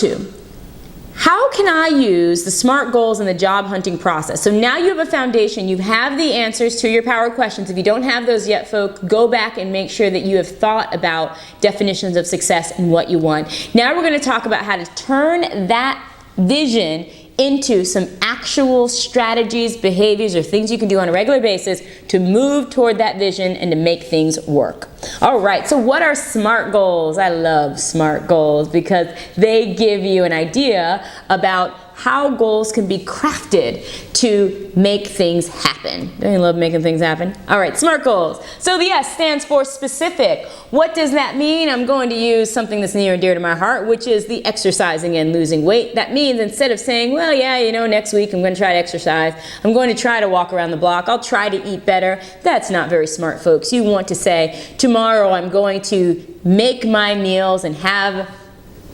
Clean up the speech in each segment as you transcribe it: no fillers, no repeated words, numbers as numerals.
to, how can I use the SMART goals in the job hunting process? So now you have a foundation, you have the answers to your power questions. If you don't have those yet, folks, go back and make sure that you have thought about definitions of success and what you want. Now we're going to talk about how to turn that vision into some actual strategies, behaviors, or things you can do on a regular basis to move toward that vision and to make things work. All right, so what are SMART goals? I love SMART goals because they give you an idea about how goals can be crafted to make things happen. Don't you love making things happen? All right, SMART goals. So the S stands for specific. What does that mean? I'm going to use something that's near and dear to my heart, which is the exercising and losing weight. That means instead of saying, well, yeah, you know, next week I'm going to try to exercise, I'm going to try to walk around the block, I'll try to eat better. That's not very smart, folks. You want to say, tomorrow I'm going to make my meals and have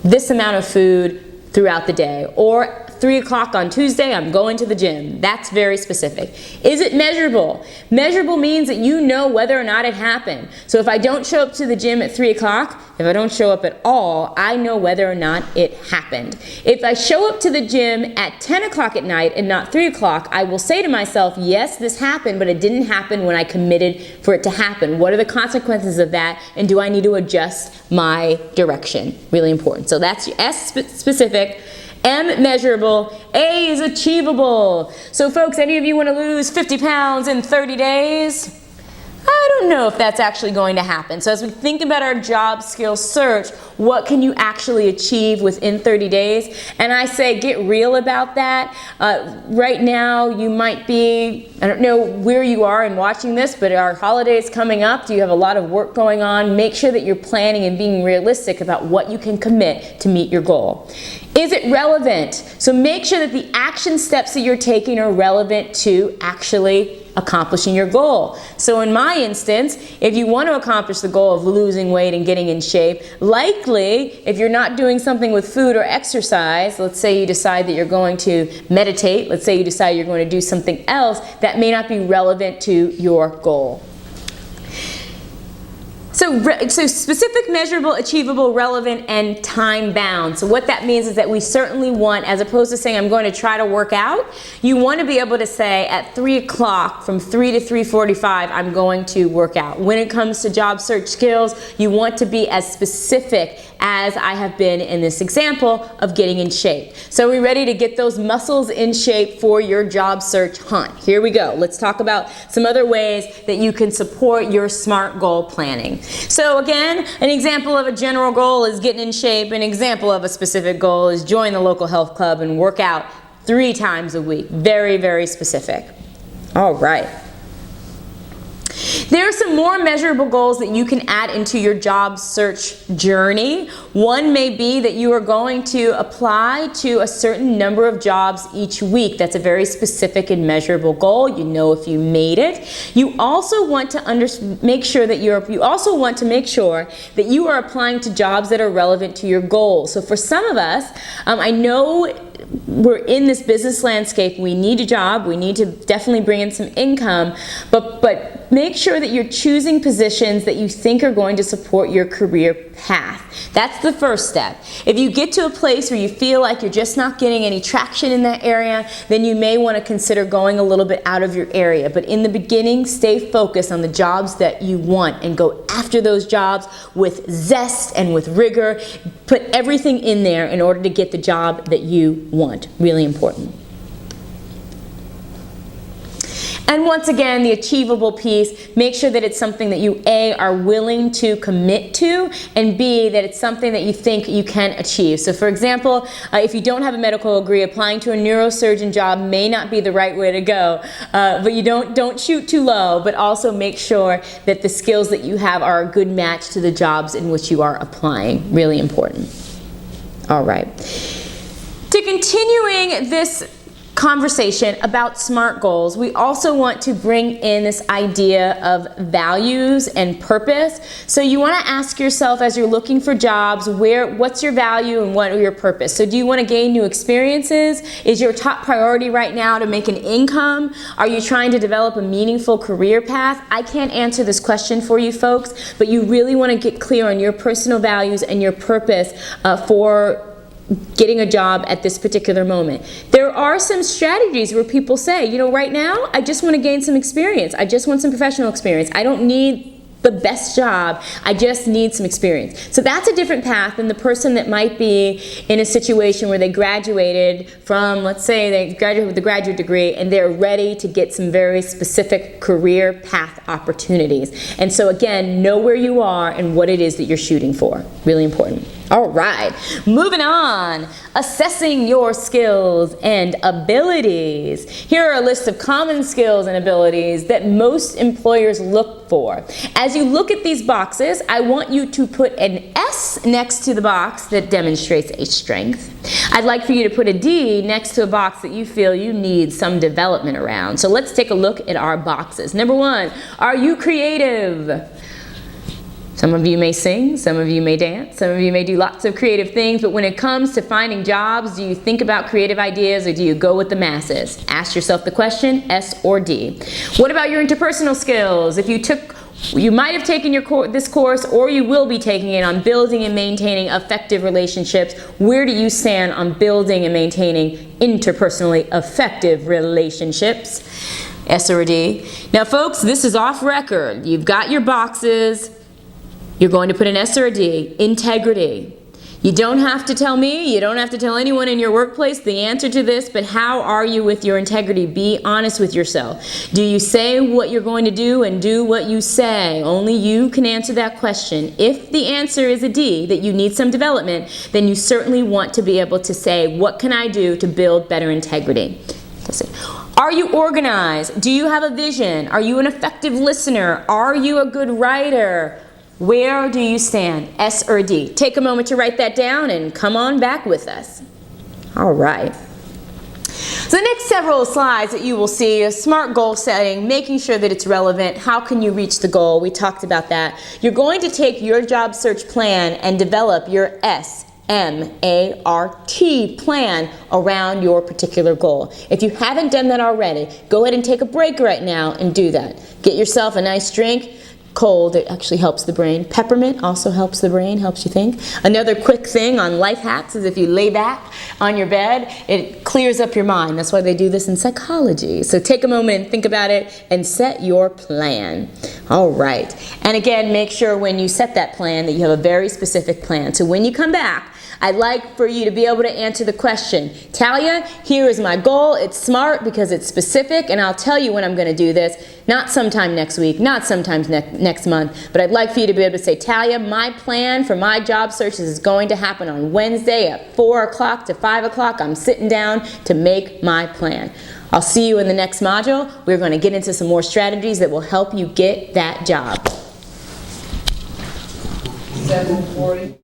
this amount of food throughout the day, or 3 o'clock on Tuesday, I'm going to the gym. That's very specific. Is it measurable? Measurable means that you know whether or not it happened. So if I don't show up to the gym at 3 o'clock, if I don't show up at all, I know whether or not it happened. If I show up to the gym at 10 o'clock at night and not 3 o'clock, I will say to myself, yes, this happened, but it didn't happen when I committed for it to happen. What are the consequences of that, and do I need to adjust my direction? Really important. So that's your S, specific. M, measurable. A is achievable. So folks, any of you want to lose 50 pounds in 30 days? I don't know if that's actually going to happen. So as we think about our job skill search, what can you actually achieve within 30 days? And I say get real about that. Right now you might be, I don't know where you are in watching this, but our holidays coming up, do you have a lot of work going on? Make sure that you're planning and being realistic about what you can commit to meet your goal. Is it relevant? So make sure that the action steps that you're taking are relevant to actually accomplishing your goal. So in my instance, if you want to accomplish the goal of losing weight and getting in shape, likely if you're not doing something with food or exercise, let's say you decide that you're going to meditate, let's say you decide you're going to do something else, that may not be relevant to your goal. So specific, measurable, achievable, relevant, and time-bound. So what that means is that we certainly want, as opposed to saying I'm going to try to work out, you want to be able to say at 3 o'clock, from 3 to 3:45, I'm going to work out. When it comes to job search skills, you want to be as specific as I have been in this example of getting in shape. So are we ready to get those muscles in shape for your job search hunt? Here we go. Let's talk about some other ways that you can support your SMART goal planning. So again, an example of a general goal is getting in shape. An example of a specific goal is join the local health club and work out 3 times a week. Very, very specific. All right. There are some more measurable goals that you can add into your job search journey. One may be that you are going to apply to a certain number of jobs each week. That's a very specific and measurable goal. You know if you made it. You also want to make sure that you are applying to jobs that are relevant to your goals. So for some of us, I know we're in this business landscape, we need a job, we need to definitely bring in some income, but make sure that you're choosing positions that you think are going to support your career path. That's the first step. If you get to a place where you feel like you're just not getting any traction in that area, then you may want to consider going a little bit out of your area. But in the beginning, stay focused on the jobs that you want and go after those jobs with zest and with rigor. Put everything in there in order to get the job that you want. Really important. And once again, the achievable piece, make sure that it's something that you A, are willing to commit to, and B, that it's something that you think you can achieve. So for example, if you don't have a medical degree, applying to a neurosurgeon job may not be the right way to go. But you don't shoot too low, but also make sure that the skills that you have are a good match to the jobs in which you are applying. Really important. All right. To continuing this conversation about SMART goals, we also want to bring in this idea of values and purpose. So you want to ask yourself as you're looking for jobs, what's your value and what are your purpose? So do you want to gain new experiences? Is your top priority right now to make an income? Are you trying to develop a meaningful career path? I can't answer this question for you folks, but you really want to get clear on your personal values and your purpose for getting a job at this particular moment. There are some strategies where people say, you know, right now, I just want to gain some experience. I just want some professional experience. I don't need the best job. I just need some experience. So that's a different path than the person that might be in a situation where they graduated from, let's say they graduated with a graduate degree and they're ready to get some very specific career path opportunities. And so again, know where you are and what it is that you're shooting for. Really important. All right, moving on. Assessing your skills and abilities. Here are a list of common skills and abilities that most employers look for. As you look at these boxes, I want you to put an S next to the box that demonstrates a strength. I'd like for you to put a D next to a box that you feel you need some development around. So let's take a look at our boxes. Number one, are you creative? Some of you may sing, some of you may dance, some of you may do lots of creative things, but when it comes to finding jobs, do you think about creative ideas or do you go with the masses? Ask yourself the question, S or D. What about your interpersonal skills? If you might have taken this course or you will be taking it on building and maintaining effective relationships. Where do you stand on building and maintaining interpersonally effective relationships? S or D. Now folks, this is off record. You've got your boxes. You're going to put an S or a D. Integrity. You don't have to tell me, you don't have to tell anyone in your workplace the answer to this, but how are you with your integrity? Be honest with yourself. Do you say what you're going to do and do what you say? Only you can answer that question. If the answer is a D, that you need some development, then you certainly want to be able to say, what can I do to build better integrity? Are you organized? Do you have a vision? Are you an effective listener? Are you a good writer? Where do you stand? S or D? Take a moment to write that down and come on back with us. All right. So the next several slides that you will see is SMART goal setting, making sure that it's relevant. How can you reach the goal? We talked about that. You're going to take your job search plan and develop your SMART plan around your particular goal. If you haven't done that already, go ahead and take a break right now and do that. Get yourself a nice drink. Cold, it actually helps the brain. Peppermint also helps the brain, helps you think. Another quick thing on life hacks is if you lay back on your bed, it clears up your mind. That's why they do this in psychology. So take a moment and think about it and set your plan. All right. And again, make sure when you set that plan that you have a very specific plan. So when you come back, I'd like for you to be able to answer the question, Talia, here is my goal. It's SMART because it's specific, and I'll tell you when I'm going to do this. Not sometime next week, not sometime next month, but I'd like for you to be able to say, Talia, my plan for my job search is going to happen on Wednesday at 4 o'clock to 5 o'clock. I'm sitting down to make my plan. I'll see you in the next module. We're going to get into some more strategies that will help you get that job. 7:40.